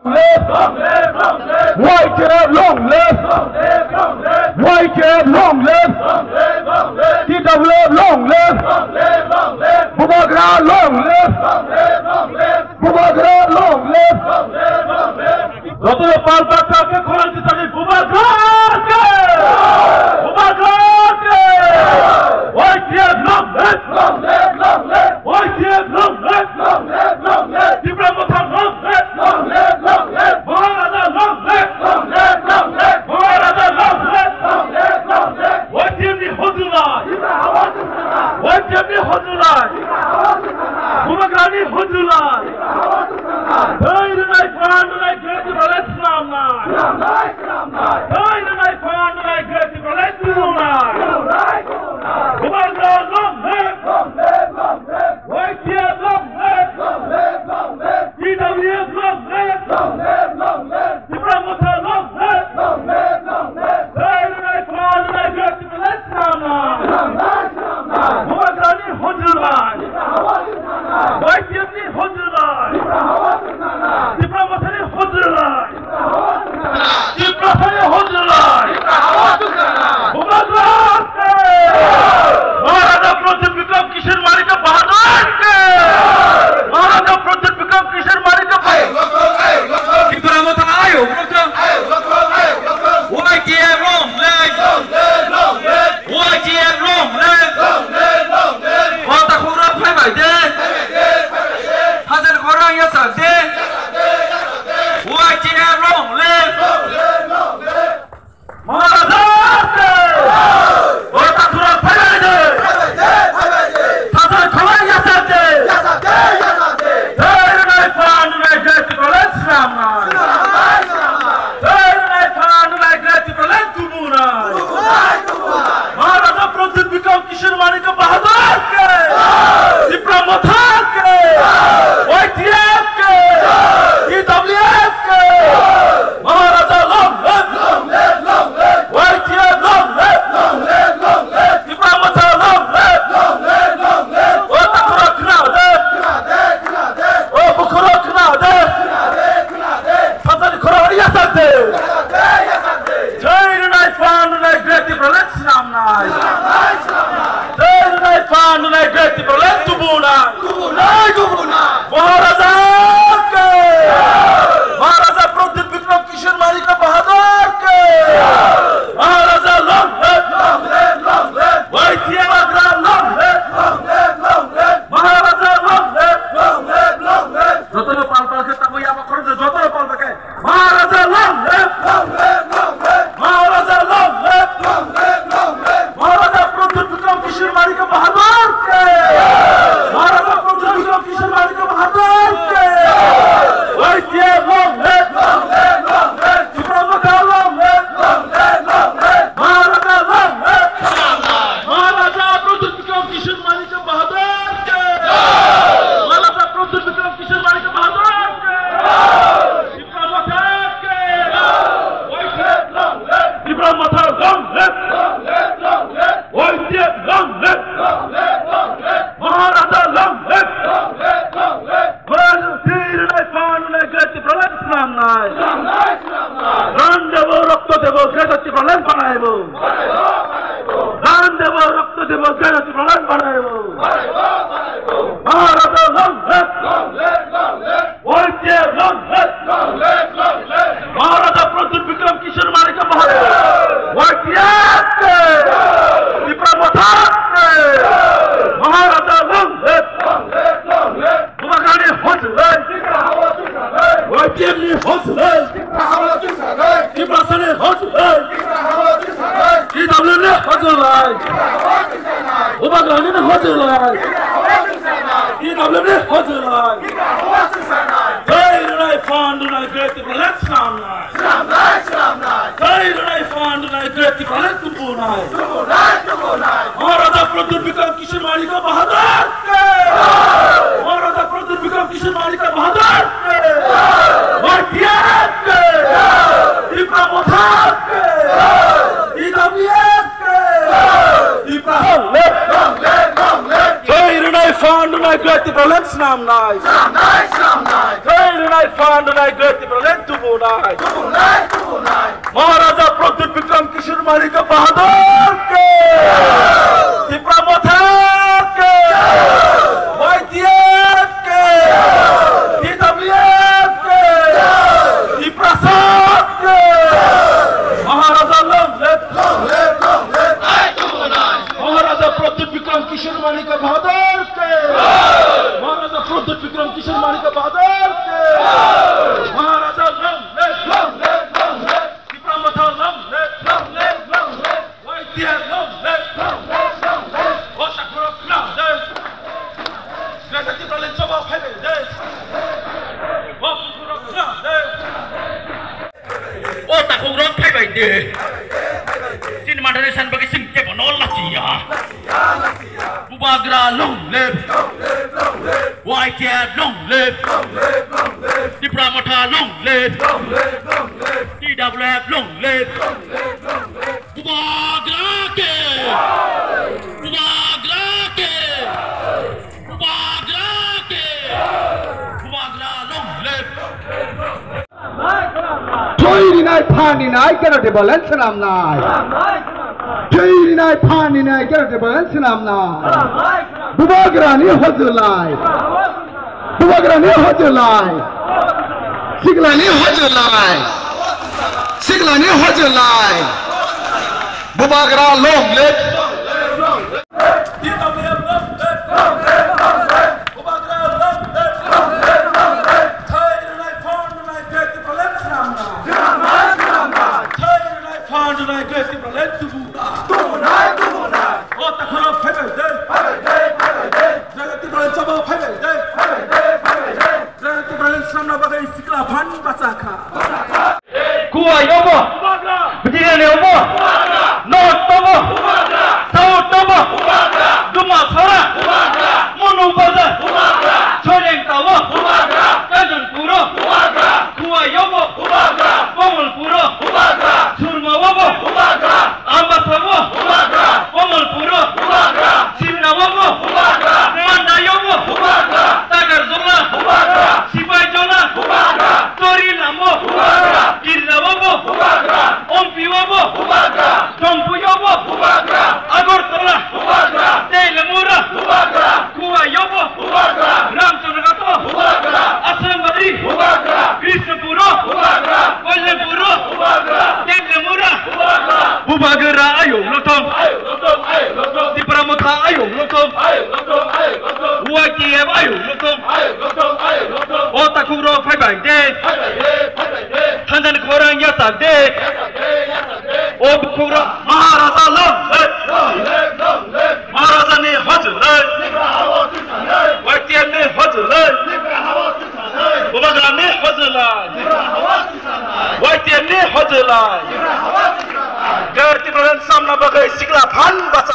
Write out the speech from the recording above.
YTF long live! YTF long live! TWF long live! Bubagra long live! Bubagra long live! যতই পালপাটাকে খরচ দিতে বুবাগ্রাকে! বুবাগ্রাকে! YTF long live! YTF long live! Tripura কথা long live! Let's Tipraland तुबुनाय महाराजा प्रद्युत विक्रम किशोर मालिक बहादुर के टिप्रा मोथा के YTF के TWF के टिप्रा साथ के महाराजा long live महाराजा प्रद्युत विक्रम किशोर मालिक बहादुर के महाराजा प्रद्युत विक्रम किशोर मालिक बहादुर के महाराजा long live टिप्रा मोथा long live YTF long live Otakuro long live Greta Tipraland चबा फाइबे दे Otakuro long live Otakuro फाइबे दे Sin mandare san bagi sing ke bonol lacia Bubagra long live YTF long live Tipra Motha long live TWF long live Bubagra ke Bubagra ke Bubagra ke Bubagra long live Joy nai pani nai kero de bolen senam nai. Joy nai pani nai kero de bolen senam nai. Bubagra ni hojulai. Bubagra ni hojulai. Sigla ni hojulai. Sigla ni hojulai. Bubagra long live. TWF long live Bubagra long live Thai nai phone nai get Tipraland senamna Thai nai phone nai get Tipraland तुबुनाय Otakuro फाइबे दे Greta Tipraland चबा फाइबे दे Greta Tipraland senamna bagai sikla phan bachaka Kuwa yobo Bidina ne yobo North tobo South tobo Duma khara Monu baza Choreng tawo Kajan puro Kuwa yobo Pomol puro Surma wobo Amba tabo Pomol puro Simna wobo Manda yobo Tagar zola Sipai jona Tori lamo Irna wobo Ompi wobo Tompu yobo Agortola Telemura Kuwa yobo Ramchandagato Asam Badri Krishnapuro Koilapuro Telemura Bubagra ayong lotong Tipra Motha ayong lotong YTF ayong lotong Otakuro faibang de Tandan korang yasak de Obukuro Maharaja long live Maharaja ne hojulai YTF ne hojulai Bubagra ne hojulai YTF ne hojulai Greta Tipraland सामना bagai sikla phan bacha